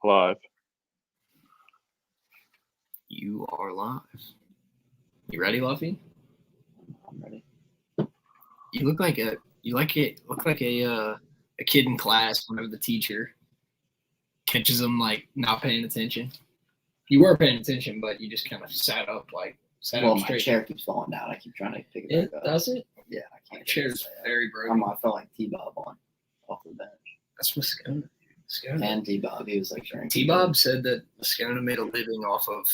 Live. You are live. You ready, Luffy? I'm ready. You look like a kid in class whenever the teacher catches them like not paying attention. You were paying attention, but you just kind of sat up Well, straight. my chair keeps falling down. I keep trying to pick it back up. Does it? Yeah, I can't. My chair's very broken. I felt like T-Bob off the bench. That's Moscona. And T-Bob, he was like sharing. T-Bob said that Moscona made a living off of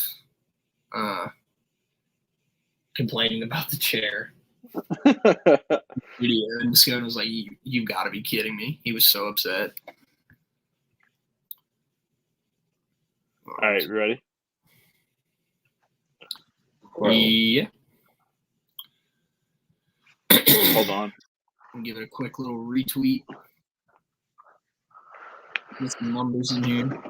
complaining about the chair. Video, and Moscona was like, "You got to be kidding me!" He was so upset. All right, ready? Yeah. Hold on. I'll give it a quick little retweet. Get some numbers in here.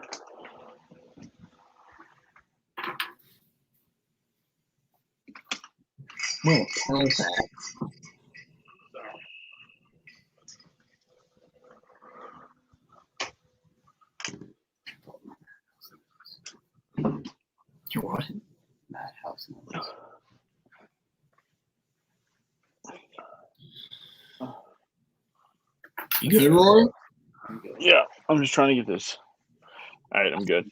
Well, perfect. You're what? Madhouse numbers. You good, Rory? Yeah, I'm just trying to get this. All right, I'm good.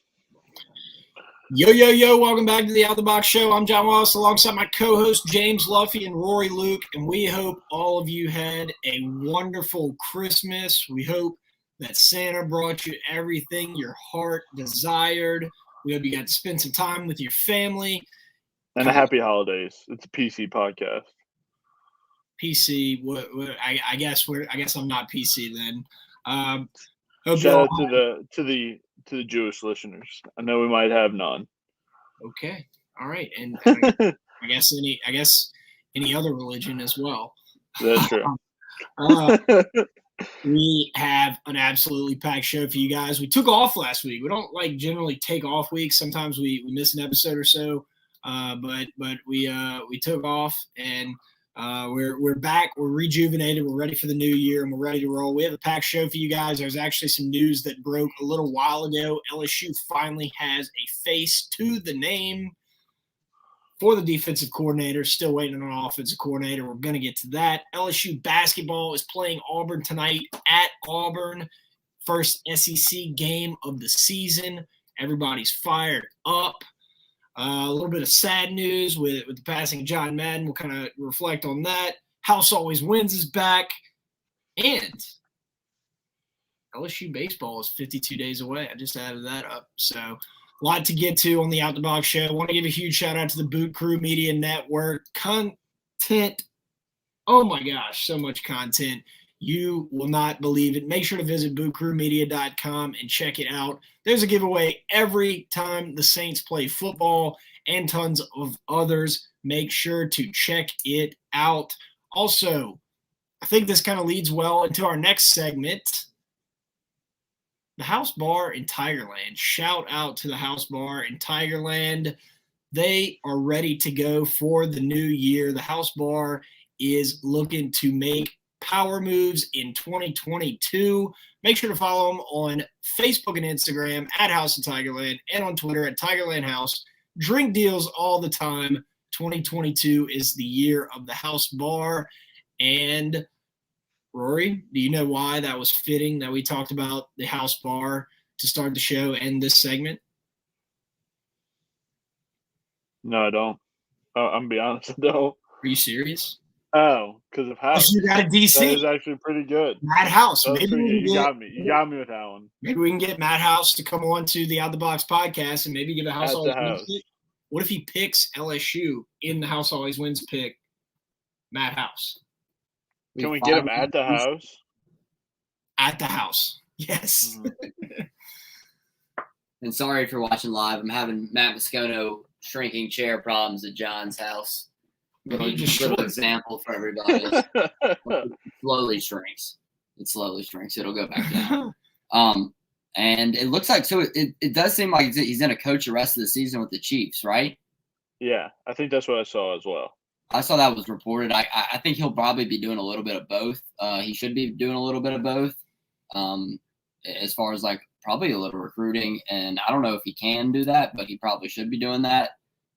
Yo, welcome back to the Out the Box Show. I'm John Wallace alongside my co-host James Luffy and Rory Luke, and we hope all of you had a wonderful Christmas. We hope that Santa brought you everything your heart desired. We hope you got to spend some time with your family. And a happy holidays. It's a PC podcast. PC, I guess I'm not PC then. Shout out to the Jewish listeners. I know we might have none. Okay, all right, and I guess any other religion as well. That's true. We have an absolutely packed show for you guys. We took off last week. We don't generally take off weeks. Sometimes we miss an episode or so, but we took off and. We're back. We're rejuvenated. We're ready for the new year, and we're ready to roll. We have a packed show for you guys. There's actually some news that broke a little while ago. LSU finally has a face to the name for the defensive coordinator. Still waiting on an offensive coordinator. We're going to get to that. LSU basketball is playing Auburn tonight at Auburn. First SEC game of the season. Everybody's fired up. A little bit of sad news with the passing of John Madden. We'll kind of reflect on that. House Always Wins is back. And LSU baseball is 52 days away. I just added that up. So a lot to get to on the Out the Box Show. I want to give a huge shout out to the Boot Crew Media Network. Content. Oh, my gosh, so much content. You will not believe it. Make sure to visit bootcrewmedia.com and check it out. There's a giveaway every time the Saints play football and tons of others. Make sure to check it out. Also, I think this kind of leads well into our next segment, the House Bar in Tigerland. Shout out to the House Bar in Tigerland. They are ready to go for the new year. The House Bar is looking to make power moves in 2022. Make sure to follow them on Facebook and Instagram at House of Tigerland and on Twitter at Tigerland House. Drink deals all the time. 2022 is the year of the House Bar. And Rory, do you know why that was fitting that we talked about the House Bar to start the show and this segment? No, I don't. I'm going to be honest, I don't. Are you serious? Oh, because of House. You got a DC. That is actually pretty good. Matt House. You got me. You got me with that one. Maybe we can get Matt House to come on to the Out the Box podcast and maybe give a House Always Wins pick. What if he picks LSU in the House Always Wins pick? Matt House. Can we get him at the house? At the house. Yes. Mm-hmm. And sorry for watching live. I'm having Matt Moscona shrinking chair problems at John's house. Little example for everybody. It slowly shrinks. It'll go back down. And it looks like it does seem like he's going to coach the rest of the season with the Chiefs, right? Yeah, I think that's what I saw as well. I saw that was reported. I think he'll probably be doing a little bit of both. He should be doing a little bit of both. As far as probably a little recruiting. And I don't know if he can do that, but he probably should be doing that.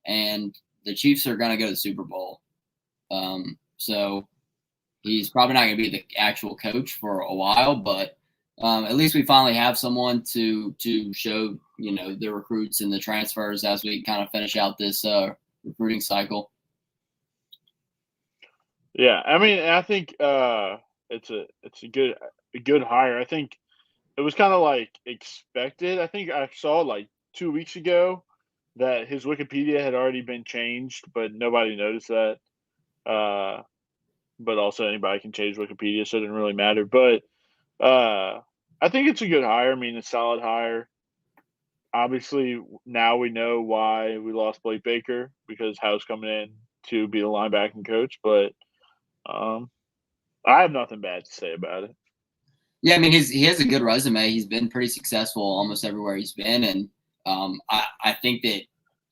And the Chiefs are going to go to the Super Bowl. So he's probably not going to be the actual coach for a while, but at least we finally have someone to show, the recruits and the transfers as we kind of finish out this recruiting cycle. Yeah, I mean, I think it's a good hire. I think it was kind of like expected. I think I saw like 2 weeks ago that his Wikipedia had already been changed, but nobody noticed that. But also anybody can change Wikipedia, so it didn't really matter. But I think it's a good hire. I mean, a solid hire. Obviously, now we know why we lost Blake Baker because Howe's coming in to be the linebacking coach. But I have nothing bad to say about it. Yeah, I mean, he has a good resume. He's been pretty successful almost everywhere he's been, and I think that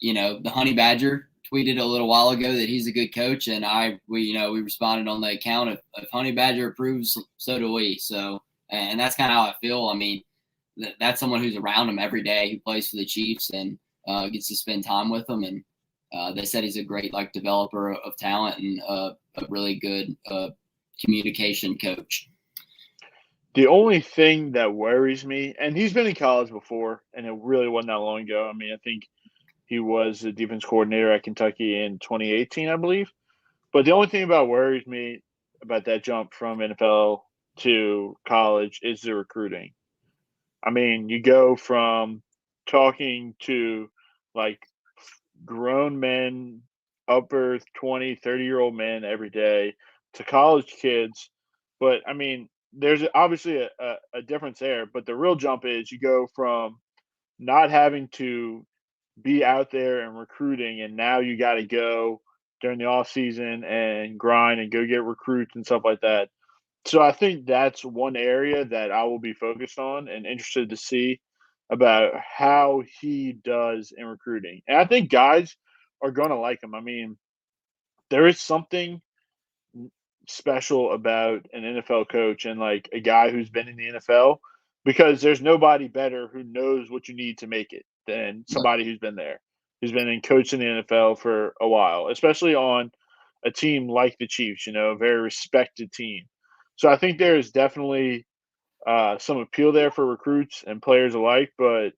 the Honey Badger tweeted a little while ago that he's a good coach, and we responded on the account if Honey Badger approves, so do we. So, and that's kind of how I feel. I mean, that's someone who's around him every day, who plays for the Chiefs and gets to spend time with them, and they said he's a great developer of talent and a really good communication coach. The only thing that worries me, and he's been in college before, and it really wasn't that long ago. I mean, I think he was the defense coordinator at Kentucky in 2018, I believe. But the only thing worries me about that jump from NFL to college is the recruiting. I mean, you go from talking to grown men, upper 20, 30-year-old men every day to college kids. But I mean, there's obviously a difference there. But the real jump is you go from not having to be out there and recruiting, and now you got to go during the off season and grind and go get recruits and stuff like that. So I think that's one area that I will be focused on and interested to see about how he does in recruiting. And I think guys are going to like him. I mean, there is something special about an NFL coach and a guy who's been in the NFL because there's nobody better who knows what you need to make it than somebody who's been there, who's been in coaching the NFL for a while, especially on a team like the Chiefs, a very respected team. So I think there is definitely some appeal there for recruits and players alike, but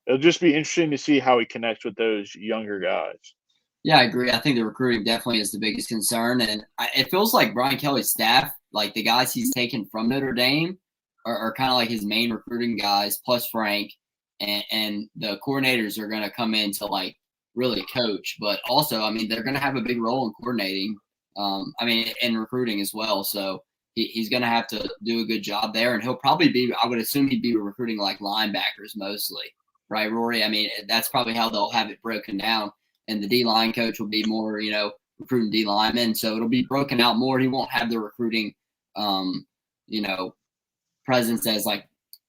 it'll just be interesting to see how he connects with those younger guys. Yeah, I agree. I think the recruiting definitely is the biggest concern. And it feels like Brian Kelly's staff, the guys he's taken from Notre Dame, are kind of like his main recruiting guys, plus Frank. And the coordinators are going to come in to really coach. But also, I mean, they're going to have a big role in coordinating, in recruiting as well. So he's going to have to do a good job there. And he'll probably I would assume he'd be recruiting linebackers mostly. Right, Rory? I mean, that's probably how they'll have it broken down. And the D-line coach will be more, recruiting D linemen. So it'll be broken out more. He won't have the recruiting, presence as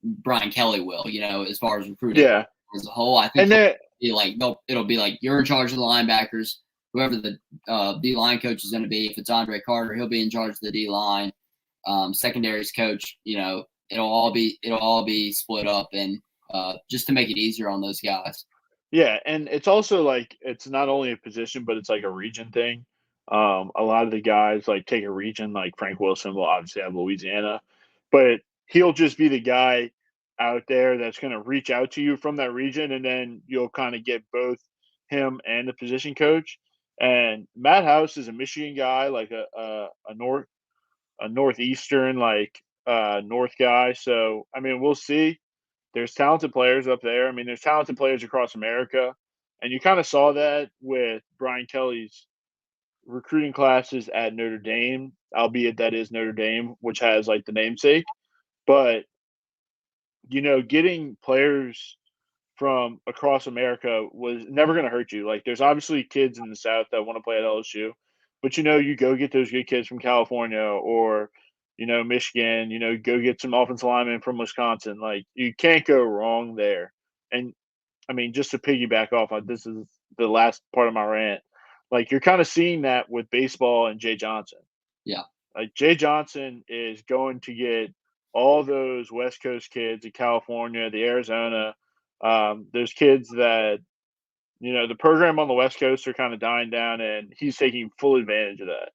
Brian Kelly will, as far as recruiting as a whole. I think it'll be you're in charge of the linebackers. Whoever the D-line coach is going to be, if it's Andre Carter, he'll be in charge of the D-line. Secondaries coach, it'll all be split up and just to make it easier on those guys. Yeah, and it's also it's not only a position, but it's a region thing. A lot of the guys take a region, Frank Wilson will obviously have Louisiana, but he'll just be the guy out there that's going to reach out to you from that region, and then you'll kind of get both him and the position coach. And Matt House is a Michigan guy, a northeastern north guy. So I mean, we'll see. There's talented players up there. I mean, there's talented players across America. And you kind of saw that with Brian Kelly's recruiting classes at Notre Dame, albeit that is Notre Dame, which has the namesake. But, getting players from across America was never going to hurt you. There's obviously kids in the South that want to play at LSU, but, you go get those good kids from California or – Michigan, go get some offensive linemen from Wisconsin. You can't go wrong there. And, I mean, just to piggyback off, this is the last part of my rant. You're kind of seeing that with baseball and Jay Johnson. Yeah. Jay Johnson is going to get all those West Coast kids in California, the Arizona, those kids that, the program on the West Coast are kind of dying down, and he's taking full advantage of that.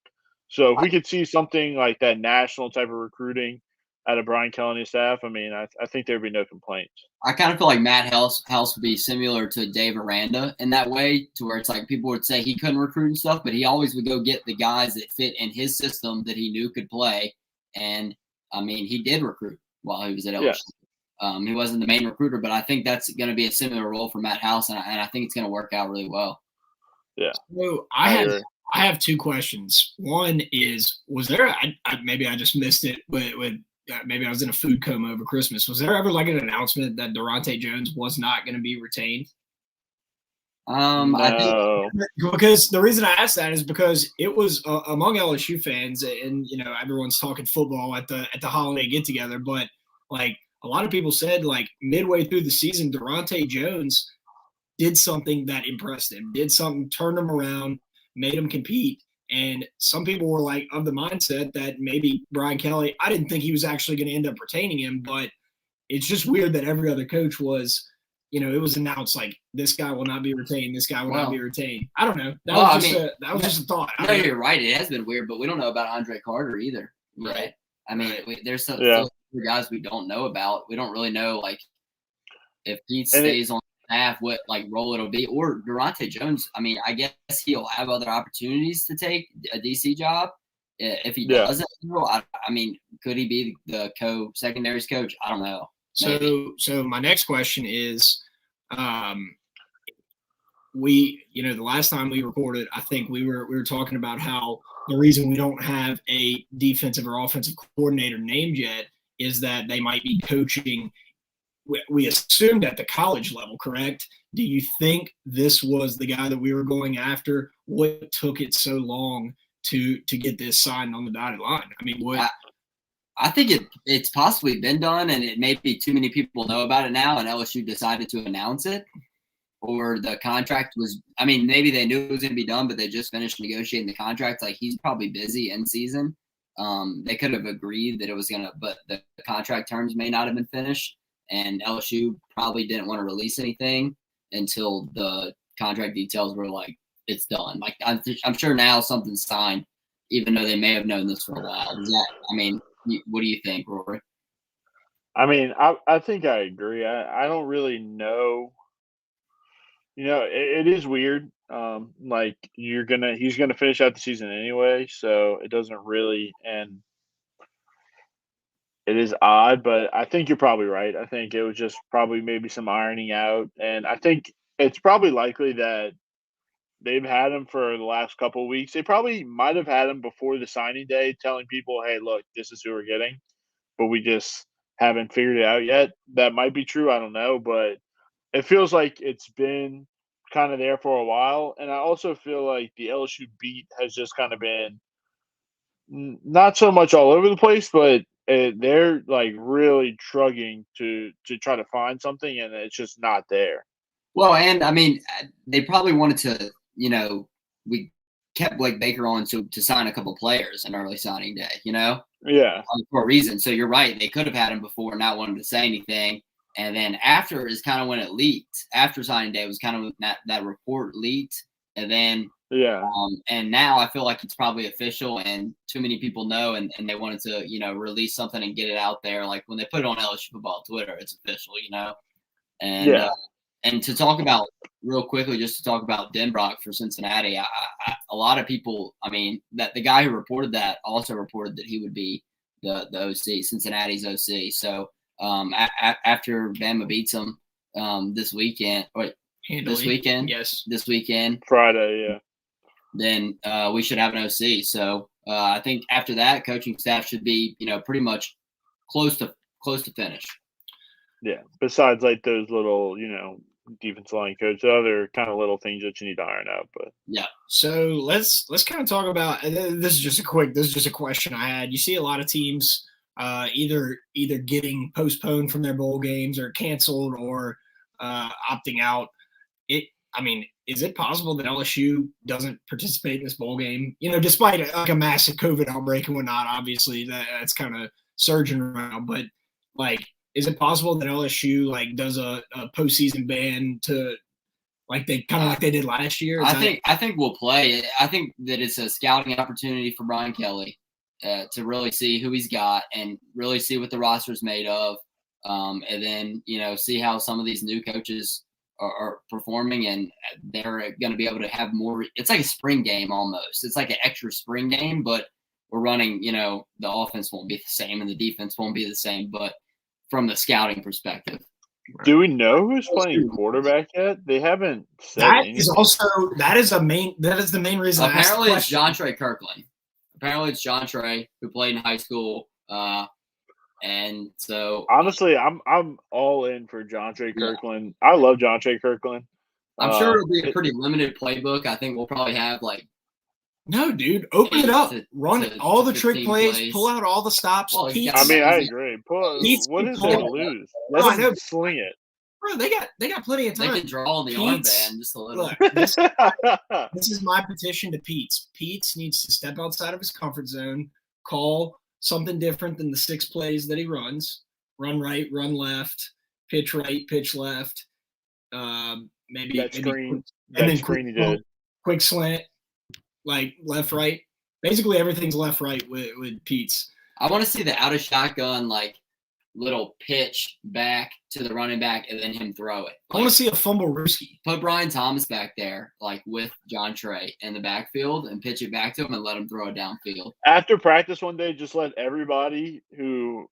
So if we could see something like that national type of recruiting out of Brian Kelly and his staff, I think there'd be no complaints. I kind of feel like Matt House would be similar to Dave Aranda in that way, to where it's like people would say he couldn't recruit and stuff, but he always would go get the guys that fit in his system that he knew could play. And he did recruit while he was at LSU. Yeah. He wasn't the main recruiter, but I think that's going to be a similar role for Matt House, and I think it's going to work out really well. Yeah. So I have two questions. One is, was there? Maybe I just missed it, but maybe I was in a food coma over Christmas. Was there ever like an announcement that Durante Jones was not going to be retained? No. I think, because the reason I asked that is because it was among LSU fans, and everyone's talking football at the holiday get together, but like a lot of people said, like midway through the season, Durante Jones did something that impressed him, turned him around, made him compete. And some people were like of the mindset that maybe Brian Kelly, I didn't think he was actually going to end up retaining him, but it's just weird that every other coach was, it was announced like this guy will not be retained, this guy will not be retained. I don't know. That was just a thought. No, you're right. It has been weird, but we don't know about Andre Carter either. Right. There's some guys we don't know about. We don't really know like if Pete stays on staff, what like role it'll be, or Durante Jones. I guess he'll have other opportunities to take a DC job if he doesn't. Could he be the secondaries coach? I don't know. So my next question is, the last time we recorded, I think we were talking about how the reason we don't have a defensive or offensive coordinator named yet is that they might be coaching. We assumed at the college level, correct? Do you think this was the guy that we were going after? What took it so long to get this signed on the dotted line? I think it's possibly been done, and it may be too many people know about it now, and LSU decided to announce it. Or the contract was – maybe they knew it was going to be done, but they just finished negotiating the contract. Like, he's probably busy in season. They could have agreed that it was going to – but the contract terms may not have been finished. And LSU probably didn't want to release anything until the contract details were like, it's done. Like, I'm sure now something's signed, even though they may have known this for a while. What do you think, Rory? I think I agree. I don't really know. It is weird. He's gonna finish out the season anyway, so it doesn't really end. It is odd, but I think you're probably right. I think it was just probably maybe some ironing out, and I think it's probably likely that they've had him for the last couple of weeks. They probably might have had him before the signing day, telling people, "Hey, look, this is who we're getting," but we just haven't figured it out yet. That might be true. I don't know, but it feels like it's been kind of there for a while, and I also feel like the LSU beat has just kind of been not so much all over the place, but they're like really trugging to try to find something, and it's just not there. Well, and they probably wanted to, we kept Blake Baker on to sign a couple players in early signing day, Yeah. For a reason. So you're right. They could have had him before, not wanted to say anything. And then after is kind of when it leaked. After signing day was kind of when that report leaked. And then and now I feel like it's probably official, and too many people know, and they wanted to, release something and get it out there. Like when they put it on LSU football Twitter, it's official, And and to talk about real quickly, just to talk about Denbrock for Cincinnati, a lot of people, that the guy who reported that also reported that he would be the OC, Cincinnati's OC. So after Bama beats them this weekend, this weekend, Friday, then we should have an OC. So I think after that, coaching staff should be, pretty much close to finish. Yeah. Besides like those little, defense line coach, other kind of little things that you need to iron out. But yeah. So let's kind of talk about this is just a question I had. You see a lot of teams either getting postponed from their bowl games or canceled or opting out. Is it possible that LSU doesn't participate in this bowl game? Despite a massive COVID outbreak and whatnot, obviously that's kind of surging around. But like, is it possible that LSU like does a postseason ban to like they kind of like they did last year? I think we'll play. I think that it's a scouting opportunity for Brian Kelly to really see who he's got and really see what the roster is made of, and then see how some of these new coaches are performing, and they're going to be able to have more. It's like a spring game almost. It's like an extra spring game, but we're running. The offense won't be the same and the defense won't be the same, but from the scouting perspective. Do we know who's playing quarterback yet? They haven't said anything. That is the main reason. Apparently, it's John Trey Kirkland. Apparently, it's John Trey who played in high school, and so honestly, I'm all in for John Trey Kirkland. I love John Trey Kirkland. I'm sure it'll be a pretty limited playbook. I think we'll probably have like. No, dude, open it up. Run all the trick plays. Pull out all the stops. Well, I agree. What is there to lose? Let them sling it. Bro, they got plenty of time. They can draw on the armband just a little. Look, this is my petition to Pete's. Pete's needs to step outside of his comfort zone, call something different than the 6 plays that he runs. Run right, run left, pitch right, pitch left. Maybe that screen. And then screen he did. Quick slant. Like left, right. Basically, everything's left, right with Pete's. I want to see the out of shotgun, like little pitch back to the running back and then him throw it. I want to see a fumble Ruski. Put Brian Thomas back there, like with John Trey in the backfield and pitch it back to him and let him throw it downfield. After practice one day, just let everybody who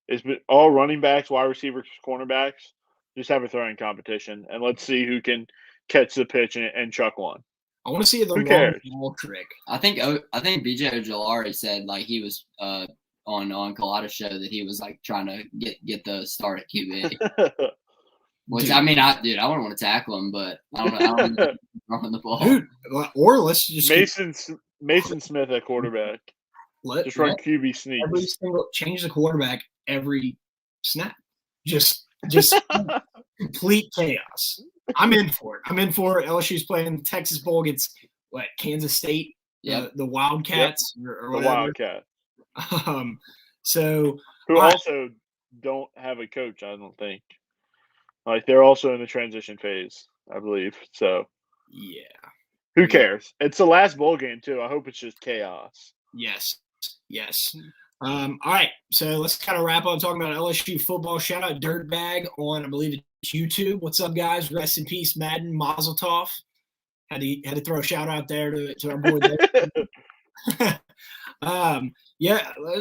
is all running backs, wide receivers, cornerbacks, just have a throwing competition and let's see who can catch the pitch and chuck one. I want to see the long ball trick. I think BJ Ojolari said like he was on Collada's show that he was like trying to get the start at QB. Which I mean, I wouldn't want to tackle him, but I don't know throwing the ball. Dude, or let's just Mason Smith at quarterback. Just run QB sneaks. Change the quarterback every snap. Just complete chaos. I'm in for it. LSU's playing the Texas Bowl against Kansas State, the Wildcats or whatever. The Wildcat. So who also don't have a coach, I don't think. Like they're also in the transition phase, I believe. So yeah. Who cares? It's the last bowl game too. I hope it's just chaos. Yes. All right, so let's kind of wrap up talking about LSU football. Shout out Dirtbag on, I believe it's YouTube. What's up, guys? Rest in peace, Madden. Mazel tov. Had to throw a shout out there to our boy there.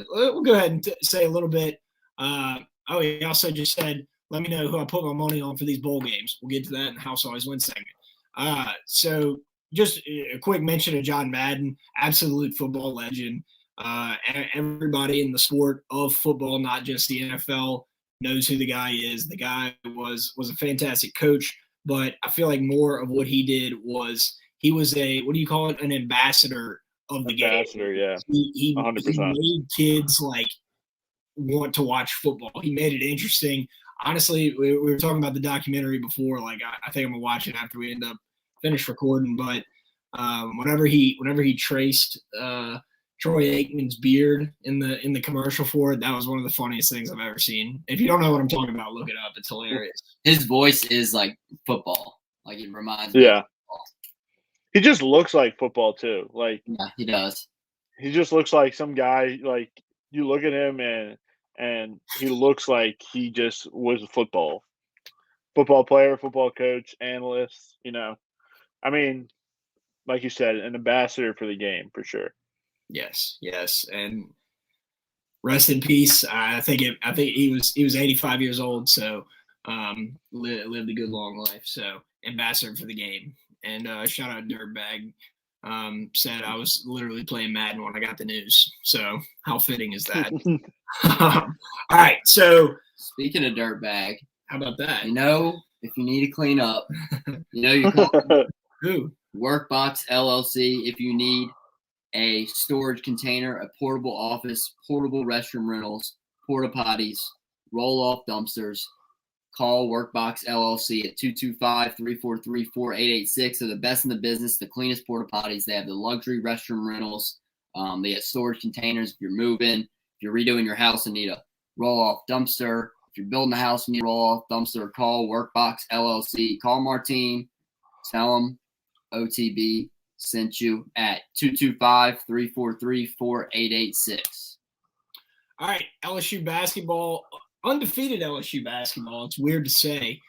We'll go ahead and say a little bit. He also just said, let me know who I put my money on for these bowl games. We'll get to that in the House Always Wins segment. So just a quick mention of John Madden, absolute football legend. Everybody in the sport of football, not just the NFL, knows who the guy is. The guy was a fantastic coach, but I feel like more of what he did was he was what do you call it? An ambassador of the game. Yeah. He 100%. He made kids like want to watch football. He made it interesting. Honestly, we were talking about the documentary before. Like I think I'm gonna watch it after we end up finish recording. But whenever he traced Troy Aikman's beard in the commercial for it, that was one of the funniest things I've ever seen. If you don't know what I'm talking about, look it up. It's hilarious. His voice is like football. Like it reminds me of football. He just looks like football too. Like yeah, he does. He just looks like some guy. Like you look at him and he looks like he just was a football player, football coach, analyst. I mean, like you said, an ambassador for the game for sure. Yes, and rest in peace. I think he was 85 years old, so lived a good long life. So ambassador for the game. And shout out Dirtbag. Said I was literally playing Madden when I got the news. So how fitting is that? All right. So speaking of Dirtbag, how about that? If you need to clean up, you call who? Workbox LLC. If you need a storage container, a portable office, portable restroom rentals, porta potties, roll-off dumpsters, call Workbox LLC at 225-343-4886. They're the best in the business, the cleanest porta potties. They have the luxury restroom rentals. They have storage containers if you're moving, if you're redoing your house and need a roll-off dumpster, if you're building a house and need a roll-off dumpster, call Workbox LLC. Call Martine. Tell them OTB sent you at 225-343-4886. All right, LSU basketball, undefeated LSU basketball. It's weird to say.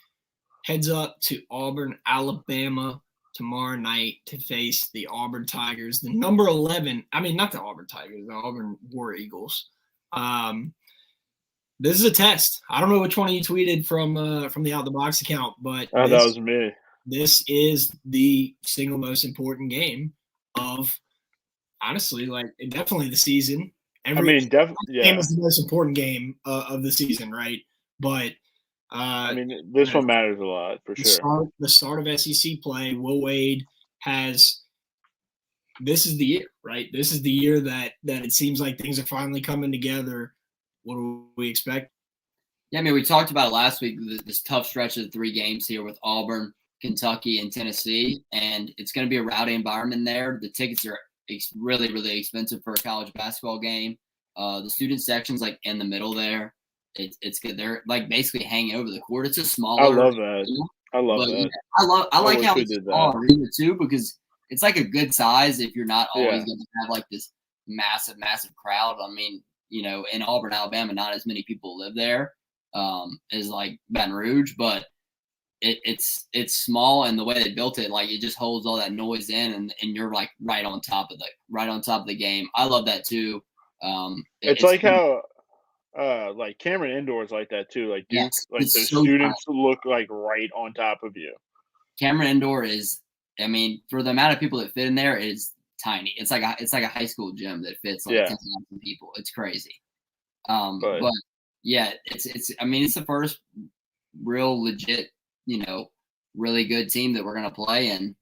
Heads up to Auburn, Alabama tomorrow night to face the Auburn Tigers, the number 11. I mean, not the Auburn Tigers, the Auburn War Eagles. This is a test. I don't know which one you tweeted from the Out the Box account, but that was me. This is the single most important game of, honestly, like definitely the season. Game is the most important game of the season, right? But this one matters a lot for sure. The start of SEC play, Will Wade has. This is the year, right? This is the year that it seems like things are finally coming together. What do we expect? Yeah, I mean, we talked about it last week. This tough stretch of 3 games here with Auburn, Kentucky, and Tennessee, and it's going to be a rowdy environment there. The tickets are really, really expensive for a college basketball game. The student section's like in the middle there. It's good. They're like basically hanging over the court. It's a smaller. I love that. I love that. Yeah, I like how it's small arena too, because it's like a good size if you're not always going to have like this massive crowd. I mean, in Auburn, Alabama, not as many people live there as like Baton Rouge, but it's small, and the way they built it, like it just holds all that noise in, and you're like right on top of the game. I love that too. It's like how like Cameron Indoor is like that too. Like Duke, like the students look like right on top of you. Cameron Indoor is, I mean, for the amount of people that fit in there, is tiny. It's like a high school gym that fits like 10,000 people. It's crazy. But yeah, it's I mean, it's the first real legit, really good team that we're gonna play, and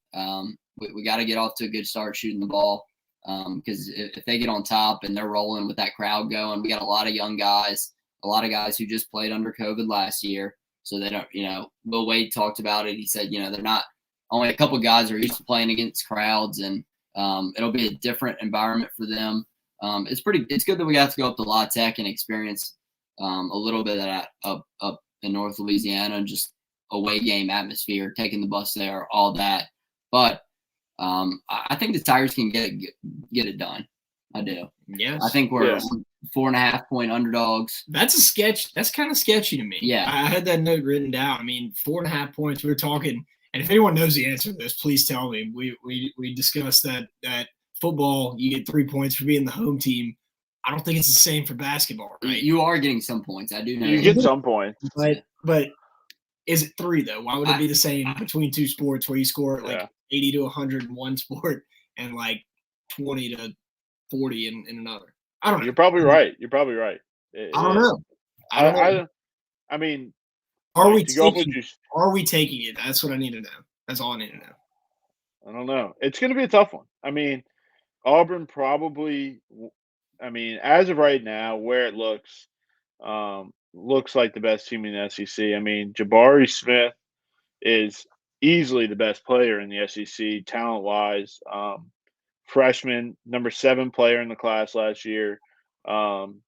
we got to get off to a good start shooting the ball, because if they get on top and they're rolling with that crowd going, we got a lot of young guys, a lot of guys who just played under COVID last year, so they don't, Will Wade talked about it. He said, they're not, only a couple of guys are used to playing against crowds, and it'll be a different environment for them. It's good that we got to go up to La Tech and experience a little bit of that up in North Louisiana, just away game atmosphere, taking the bus there, all that. But I think the Tigers can get it done. I do. Yes. I think we're 4.5 point underdogs. That's a sketch. That's kind of sketchy to me. Yeah. I had that note written down. I mean, 4.5 points. We were talking, and if anyone knows the answer to this, please tell me. We discussed that football, you get 3 points for being the home team. I don't think it's the same for basketball, right? You are getting some points. I do know. You get some points. But is it 3, though? Why would it be the same between two sports where you score like 80 to 100 in one sport and like 20 to 40 in another? I don't know. You're probably right. I don't know. I mean, are we taking it? That's what I need to know. That's all I need to know. I don't know. It's going to be a tough one. I mean, Auburn probably – I mean, as of right now, where it looks like the best team in the SEC. I mean, Jabari Smith is easily the best player in the SEC, talent-wise. Freshman, number 7 player in the class last year.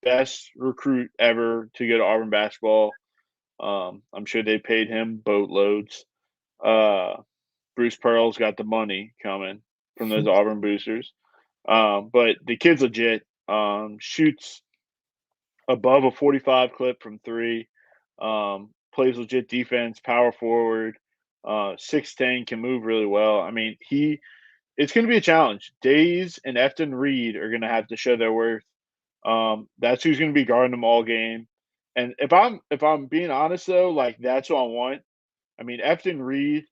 Best recruit ever to go to Auburn basketball. I'm sure they paid him boatloads. Bruce Pearl's got the money coming from those Auburn boosters. But the kid's legit. Shoots above a 45 clip from 3. Plays legit defense, power forward. 6'10", can move really well. I mean, it's going to be a challenge. Days and Efton Reed are going to have to show their worth. That's who's going to be guarding them all game. And if I'm being honest though, like that's what I want. I mean, Efton Reed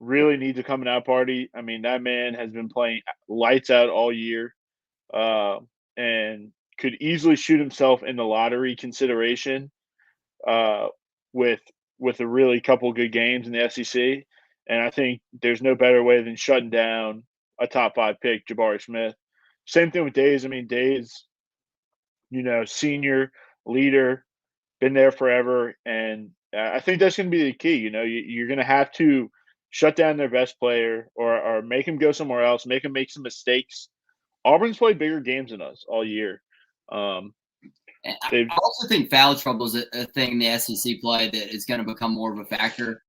really needs a coming out party. I mean, that man has been playing lights out all year, and could easily shoot himself in the lottery consideration with a really couple good games in the SEC. And I think there's no better way than shutting down a top 5 pick, Jabari Smith. Same thing with Days. I mean, Days, senior leader, been there forever. And I think that's going to be the key. You're going to have to shut down their best player or make him go somewhere else, make him make some mistakes. Auburn's played bigger games than us all year. I also think foul trouble is a thing in the SEC play that is going to become more of a factor.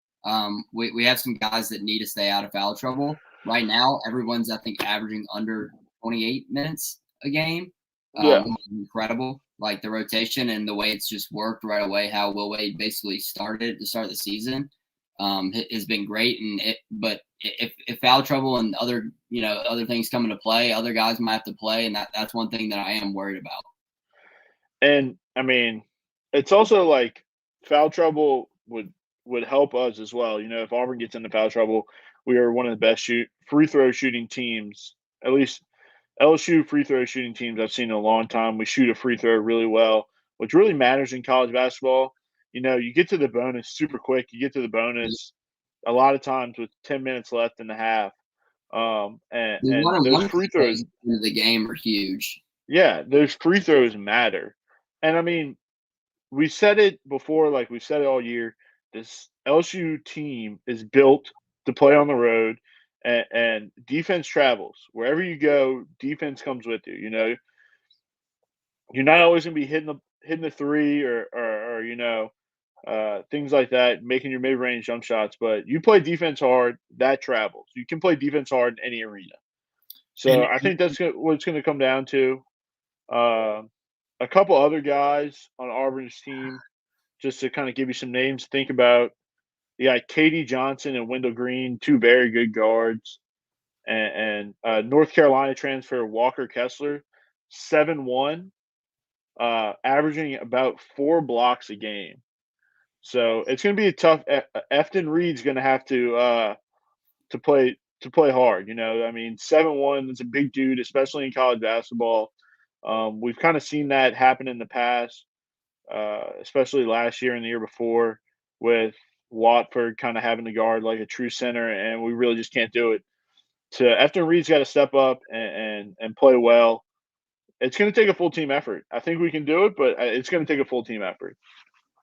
We have some guys that need to stay out of foul trouble. Right now, everyone's, I think, averaging under 28 minutes a game. Which is incredible. Like the rotation and the way it's just worked right away, how Will Wade basically started to start the season has been great. But if foul trouble and other things come into play, other guys might have to play, and that's one thing that I am worried about. And I mean, it's also like foul trouble would help us as well. If Auburn gets into foul trouble, we are one of the best free throw shooting teams, at least LSU free throw shooting teams I've seen in a long time. We shoot a free throw really well, which really matters in college basketball. You get to the bonus super quick. You get to the bonus a lot of times with 10 minutes left in the half. And those free throws in the game are huge. Yeah, those free throws matter. And I mean, we said it before, like we've said it all year. This LSU team is built to play on the road, and defense travels. Wherever you go, defense comes with you. You're not always going to be hitting the three or things like that, making your mid-range jump shots. But you play defense hard, that travels. You can play defense hard in any arena. So I think that's what it's going to come down to. A couple other guys on Auburn's team, just to kind of give you some names to think about. You got Katie Johnson and Wendell Green, two very good guards. And North Carolina transfer Walker Kessler, 7'1", averaging about 4 blocks a game. So it's going to be a tough. Efton Reed's going to have to play hard. I mean, 7'1" is a big dude, especially in college basketball. We've kind of seen that happen in the past, especially last year and the year before, with Watford kind of having to guard like a true center, and we really just can't do it. So Efton Reed's got to step up and play well. It's going to take a full team effort. I think we can do it, but it's going to take a full team effort.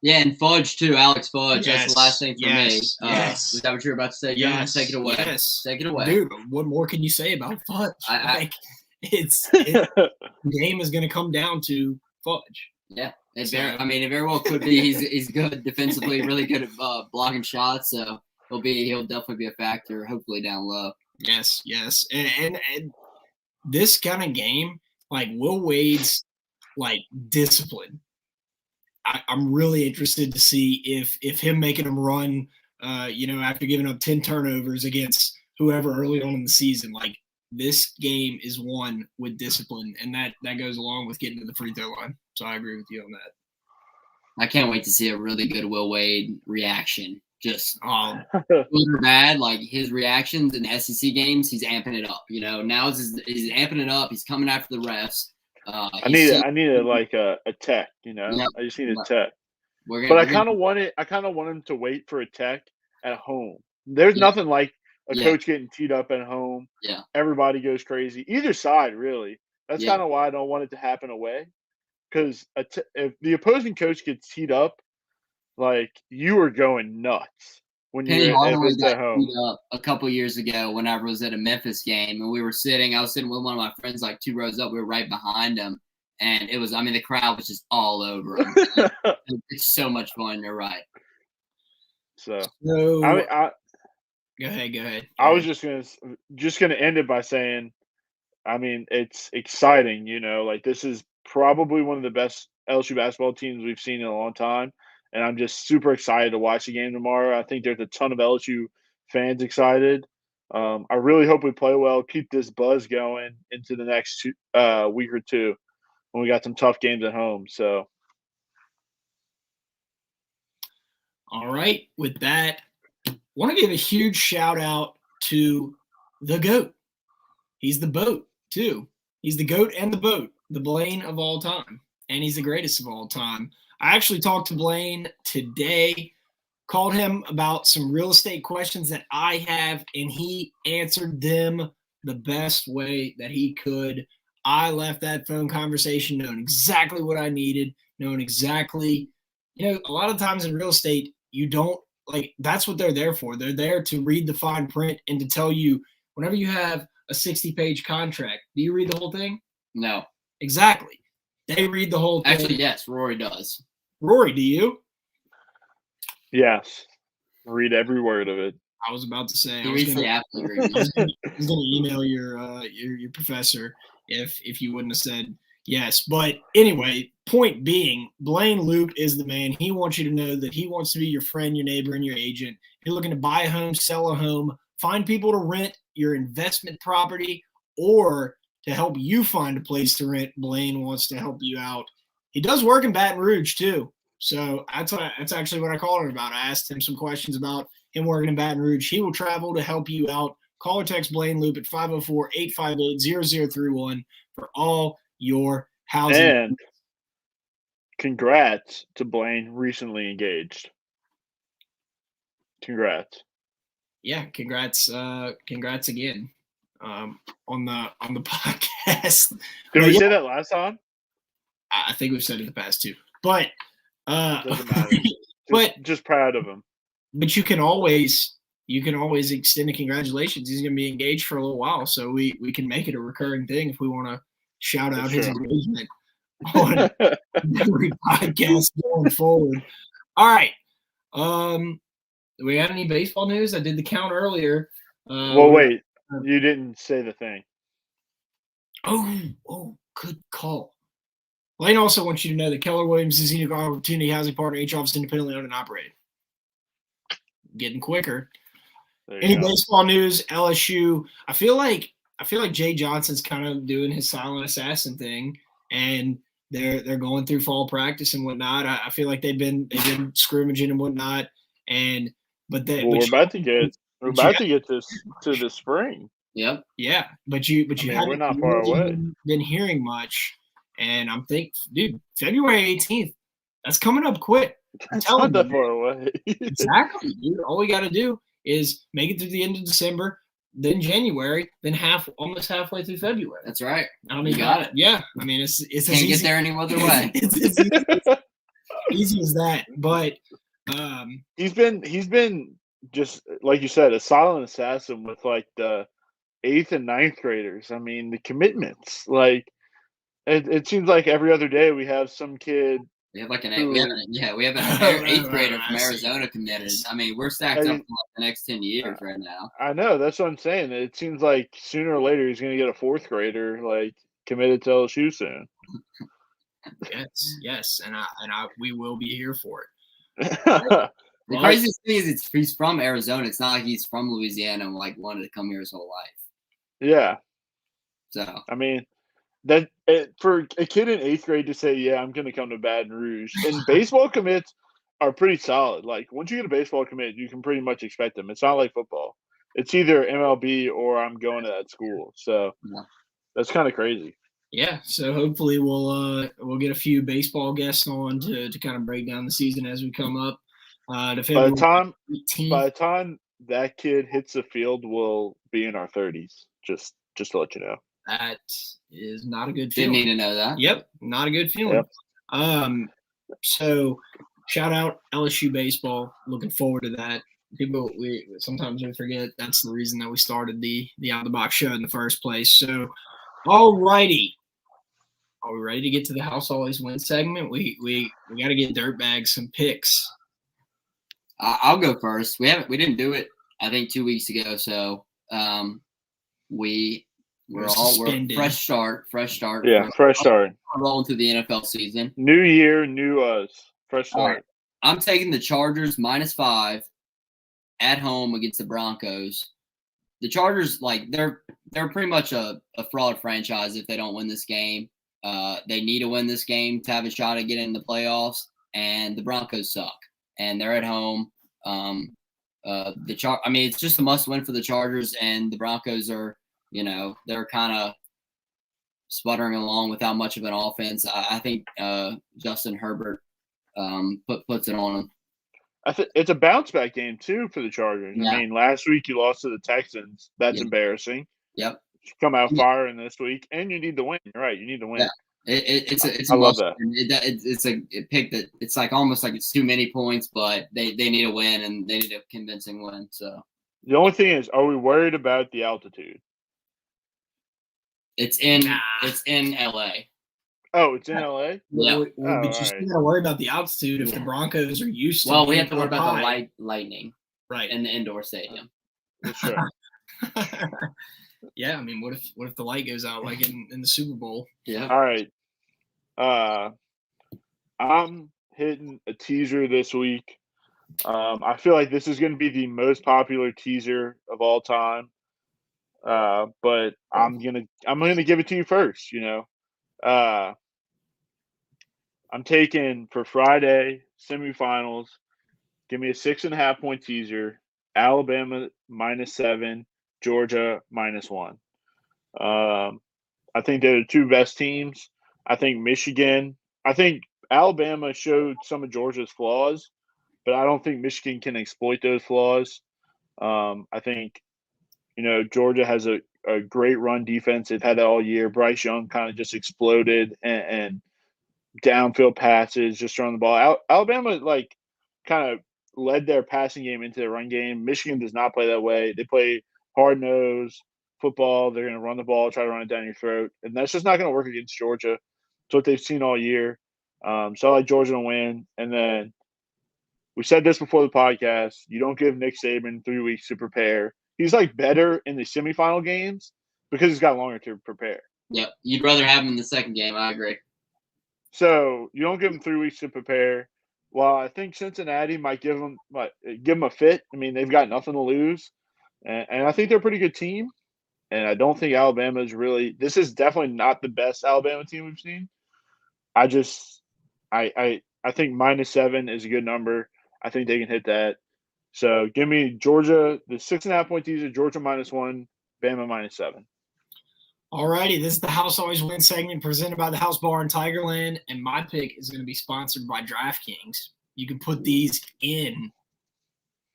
Yeah, and Fudge too, Alex Fudge. Yes, that's the last thing for me. Yes. Is that what you're about to say, John? Yes. Take it away. Yes. Take it away. Dude, what more can you say about Fudge? The game is going to come down to Fudge. Yeah. It very well could be. He's good defensively, really good at blocking shots. So he'll definitely be a factor, hopefully down low. Yes. And this kind of game, like Will Wade's like discipline. I'm really interested to see if him making him run, after giving up 10 turnovers against whoever early on in the season, like this game is won with discipline, and that goes along with getting to the free throw line. So I agree with you on that. I can't wait to see a really good Will Wade reaction. Just good or bad, like his reactions in SEC games, he's amping it up. Now he's amping it up. He's coming after the refs. I need a tech. I just need a tech. But I kind of want him to wait for a tech at home. There's nothing like a coach getting teed up at home. Yeah, everybody goes crazy. Either side, really. That's kind of why I don't want it to happen away. Because if the opposing coach gets teed up, like you are going nuts when you're at home. Teed up a couple years ago whenever I was at a Memphis game, and I was sitting with one of my friends like 2 rows up. We were right behind him, and it was, the crowd was just all over him. It's so much fun. You're right. So go ahead. I was just gonna end it by saying, it's exciting. Like this is probably one of the best LSU basketball teams we've seen in a long time. And I'm just super excited to watch the game tomorrow. I think there's a ton of LSU fans excited. I really hope we play well, keep this buzz going into the next week or two when we got some tough games at home. So, all right. With that, I want to give a huge shout out to the GOAT. He's the boat, too. He's the GOAT and the boat, the Blaine of all time. And he's the greatest of all time. I actually talked to Blaine today, called him about some real estate questions that I have, and he answered them the best way that he could. I left that phone conversation knowing exactly what I needed, knowing exactly, a lot of times in real estate, you don't that's what they're there for. They're there to read the fine print and to tell you whenever you have a 60-page contract, do you read the whole thing? No. Exactly. They read the whole thing. Actually, yes, Rory does. Rory, do you? Yes. Read every word of it. I was about to say. He reads the athlete reviews. I was going to email your professor if you wouldn't have said yes. But anyway, point being, Blaine Loop is the man. He wants you to know that he wants to be your friend, your neighbor, and your agent. You're looking to buy a home, sell a home, find people to rent your investment property, or to help you find a place to rent. Blaine wants to help you out. He does work in Baton Rouge too. So that's actually what I called him about. I asked him some questions about him working in Baton Rouge. He will travel to help you out. Call or text Blaine Loop at 504-858-0031 for all your housing. And congrats to Blaine, recently engaged. Congrats. Yeah, congrats again on the podcast. Did we say that last time? I think we've said it the past two. But doesn't matter. Just proud of him. But you can always extend a congratulations. He's going to be engaged for a little while, so we can make it a recurring thing if we want to shout out his engagement on every podcast going forward. All right. Do we have any baseball news? I did the count earlier. Wait. You didn't say the thing. Oh, good call. Lane also wants you to know that Keller Williams is an opportunity housing partner, each office independently owned and operated. Getting quicker. Any baseball news? LSU. I feel like Jay Johnson's kind of doing his silent assassin thing, and they're going through fall practice and whatnot. I feel like they've been scrimmaging and whatnot, we're about to get this to the spring. Yep. Yeah, but you haven't we're not far away. Been hearing much, and I'm thinking, dude, February 18th. That's coming up quick. It's not that far away. Exactly, dude. All we got to do is make it through the end of December, then January, then almost halfway through February. That's right. I mean, you got it. Yeah, I mean, it's can't get there any other way. It's easy as that. But he's been just like you said, a silent assassin with like the 8th and 9th graders. I mean, the commitments. Like it seems like every other day we have some kid. We have like an 8th grader from Arizona committed. I mean, we're stacked up for like the next 10 years right now. I know, that's what I'm saying. It seems like sooner or later he's going to get a 4th grader like committed to LSU soon. Yes, and we will be here for it. The craziest thing is he's from Arizona. It's not like he's from Louisiana and like wanted to come here his whole life. Yeah. So I mean. For a kid in 8th grade to say, yeah, I'm going to come to Baton Rouge. And baseball commits are pretty solid. Like, once you get a baseball commit, you can pretty much expect them. It's not like football. It's either MLB or I'm going to that school. So that's kind of crazy. Yeah, so hopefully we'll get a few baseball guests on to kind of break down the season as we come up. By the time that kid hits the field, we'll be in our 30s. Just to let you know. That is not a good feeling. Didn't need to know that. Yep, not a good feeling. Yep. So shout out LSU baseball. Looking forward to that. Sometimes we forget that's the reason that we started the Out of the Box show in the first place. So, all righty. Are we ready to get to the House Always Wins segment? We got to get Dirtbag some picks. I'll go first. We didn't do it, I think, 2 weeks ago. So we're fresh start. Yeah, fresh start. Rolling through the NFL season. New year, new us. Fresh start. Right. I'm taking the Chargers -5 at home against the Broncos. The Chargers, like they're pretty much a fraud franchise if they don't win this game. They need to win this game to have a shot at getting in the playoffs. And the Broncos suck, and they're at home. It's just a must-win for the Chargers, and the Broncos are. They're kind of sputtering along without much of an offense. I think Justin Herbert puts it on them. It's a bounce-back game, too, for the Chargers. Yeah. I mean, last week you lost to the Texans. That's embarrassing. Yep. You come out firing this week, and you need to win. You're right. You need to win. Yeah. It's I love that. It's a pick that it's like almost like it's too many points, but they need a win, and they need a convincing win. So the only thing is, are we worried about the altitude? It's in LA. Oh, it's in LA? Yeah. But you still got to worry about the altitude if the Broncos are used to. Well, we have to worry about the lightning, right, in the indoor stadium. That's true. Yeah, I mean, what if the light goes out like in the Super Bowl? Yeah. All right. I'm hitting a teaser this week. I feel like this is going to be the most popular teaser of all time. But I'm gonna give it to you first. I'm taking for Friday semifinals. Give me a 6.5 point teaser. Alabama -7, Georgia -1. I think they're the two best teams. I think Alabama showed some of Georgia's flaws, but I don't think Michigan can exploit those flaws. I think, Georgia has a great run defense. They've had that all year. Bryce Young kind of just exploded and downfield passes, just throwing the ball. Alabama, kind of led their passing game into the run game. Michigan does not play that way. They play hard-nosed football. They're going to run the ball, try to run it down your throat. And that's just not going to work against Georgia. It's what they've seen all year. So I like Georgia to win. And then we said this before the podcast. You don't give Nick Saban 3 weeks to prepare. He's better in the semifinal games because he's got longer to prepare. Yep. You'd rather have him in the second game. I agree. So you don't give him 3 weeks to prepare. Well, I think Cincinnati might give him a fit. I mean, they've got nothing to lose, and I think they're a pretty good team. And I don't think Alabama is really. This is definitely not the best Alabama team we've seen. I think -7 is a good number. I think they can hit that. So give me Georgia, the 6.5 point teaser, Georgia -1, Bama -7. Alrighty, this is the House Always Wins segment presented by the House Bar in Tigerland, and my pick is going to be sponsored by DraftKings. You can put these in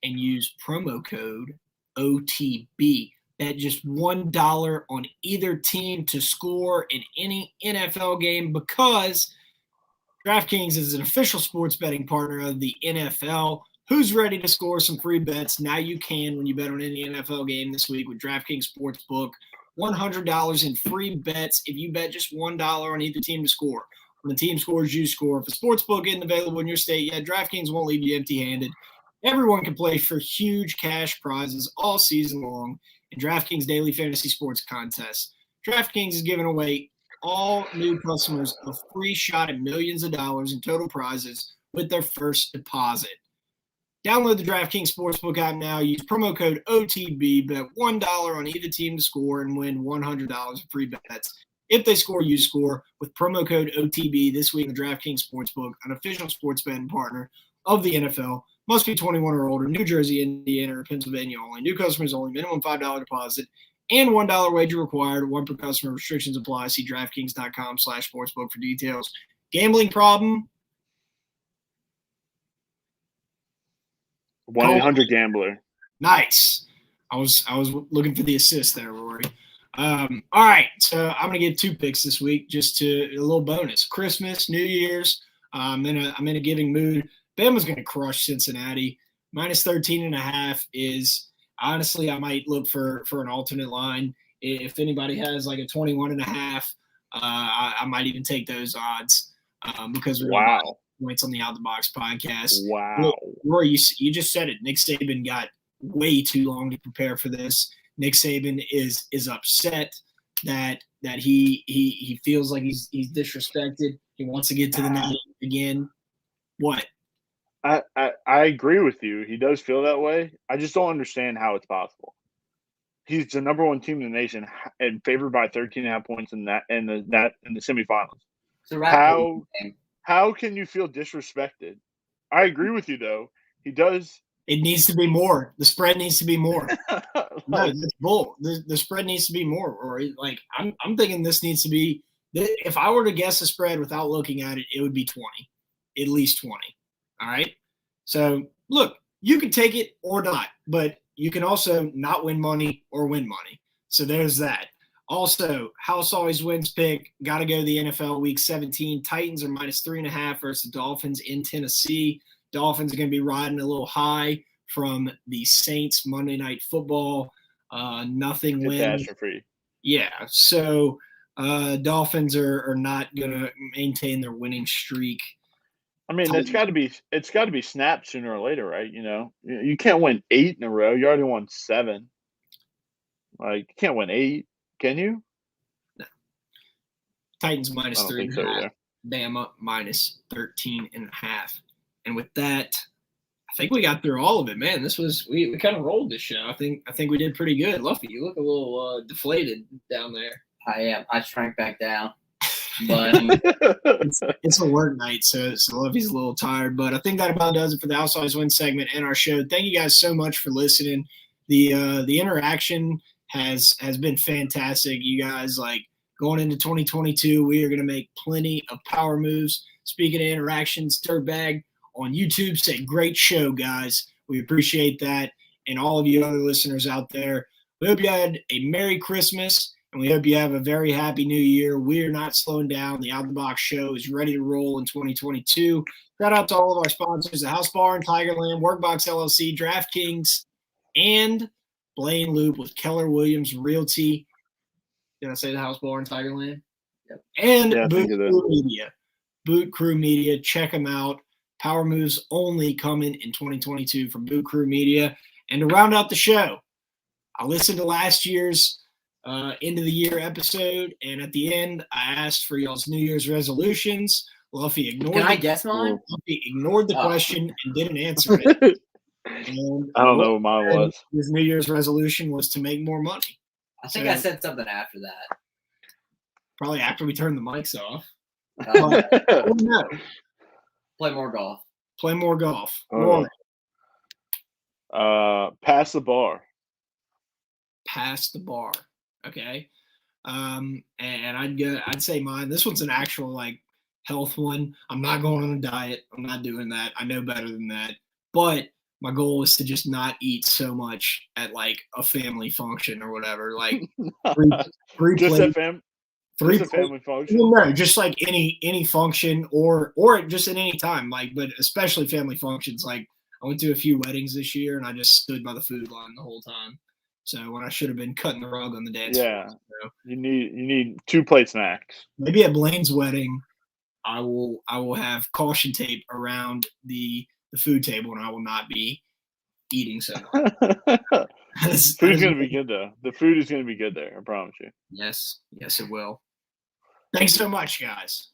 and use promo code OTB. Bet just $1 on either team to score in any NFL game because DraftKings is an official sports betting partner of the NFL. Who's ready to score some free bets? Now you can when you bet on any NFL game this week with DraftKings Sportsbook. $100 in free bets if you bet just $1 on either team to score. When the team scores, you score. If a sportsbook isn't available in your state yet, DraftKings won't leave you empty-handed. Everyone can play for huge cash prizes all season long in DraftKings Daily Fantasy Sports Contest. DraftKings is giving away all new customers a free shot at millions of dollars in total prizes with their first deposit. Download the DraftKings Sportsbook app now. Use promo code OTB. Bet $1 on either team to score and win $100 in free bets. If they score, you score with promo code OTB this week in the DraftKings Sportsbook, an official sports betting partner of the NFL. Must be 21 or older. New Jersey, Indiana, or Pennsylvania only. New customers only. Minimum $5 deposit and $1 wager required. One per customer. Restrictions apply. See DraftKings.com/sportsbook for details. Gambling problem? 1-800-GAMBLER. Nice. I was looking for the assist there, Rory. All right, so I'm gonna give 2 picks this week, just to a little bonus. Christmas, New Year's. I'm in a giving mood. Bama's gonna crush Cincinnati. -13.5 is honestly, I might look for an alternate line. If anybody has like a 21.5, I might even take those odds because we're wow. Points on the Out the Box podcast. Wow. Rory, you just said it. Nick Saban got way too long to prepare for this. Nick Saban is upset that he feels like he's disrespected. He wants to get to the net again. What? I agree with you. He does feel that way. I just don't understand how it's possible. He's the number 1 team in the nation and favored by 13.5 points in the semifinals. So how can you feel disrespected? I agree with you, though. He does. It needs to be more. The spread needs to be more. No, that's bull. The spread needs to be more. Or I'm thinking this needs to be. If I were to guess a spread without looking at it, it would be 20, at least 20. All right. So look, you can take it or not, but you can also not win money or win money. So there's that. Also, House Always Wins pick. Got to go to the NFL Week 17. Titans are -3.5 versus the Dolphins in Tennessee. Dolphins are going to be riding a little high from the Saints Monday Night Football. Nothing win. Catastrophe. Yeah. So Dolphins are not going to maintain their winning streak. I mean, it's got to be snapped sooner or later, right? You can't win 8 in a row. You already won 7. Like, you can't win 8, can you? No. Titans I don't think -3.5. so either. Bama -13.5. And with that, I think we got through all of it, man. This was we kind of rolled this show. I think we did pretty good. Luffy, you look a little deflated down there. I am. I shrank back down, but it's a work night, so Luffy's a little tired. But I think that about does it for the Outside Win segment and our show. Thank you guys so much for listening. The interaction has been fantastic. You guys, like, going into 2022, we are going to make plenty of power moves. Speaking of interactions, Dirtbag on YouTube said, "Great show, guys. We appreciate that." And all of you other listeners out there, we hope you had a Merry Christmas, and we hope you have a very happy New Year. We are not slowing down. The Out the Box show is ready to roll in 2022. Shout out to all of our sponsors, the House Bar in Tigerland, Workbox LLC, DraftKings, and Blaine Loop with Keller Williams Realty. Did I say the House Bar in Tigerland? Yep. And Yeah, Boot Crew Media. Boot Crew Media. Check them out. Power moves only coming in 2022 from Boot Crew Media. And to round out the show, I listened to last year's end of the year episode, and at the end, I asked for y'all's New Year's resolutions. Luffy ignored. Can I guess mine? Luffy ignored the question and didn't answer it. And I don't know what mine was. His New Year's resolution was to make more money. I think I said something after that. Probably after we turned the mics off. No. Play more golf. Play more golf. Pass the bar. Pass the bar. Okay. And I'd say mine. This one's an actual, like, health one. I'm not going on a diet. I'm not doing that. I know better than that. But my goal is to just not eat so much at, like, a family function or whatever. Like Just a family function. Well, no, just like any function or just at any time. Like, but especially family functions. Like, I went to a few weddings this year and I just stood by the food line the whole time. So when I should have been cutting the rug on the dance floor. So, you need 2 plate snacks. Maybe at Blaine's wedding, I will have caution tape around the food table, and I will not be eating so much. Food's gonna be good though. The food is gonna be good there. I promise you. Yes, it will. Thanks so much, guys.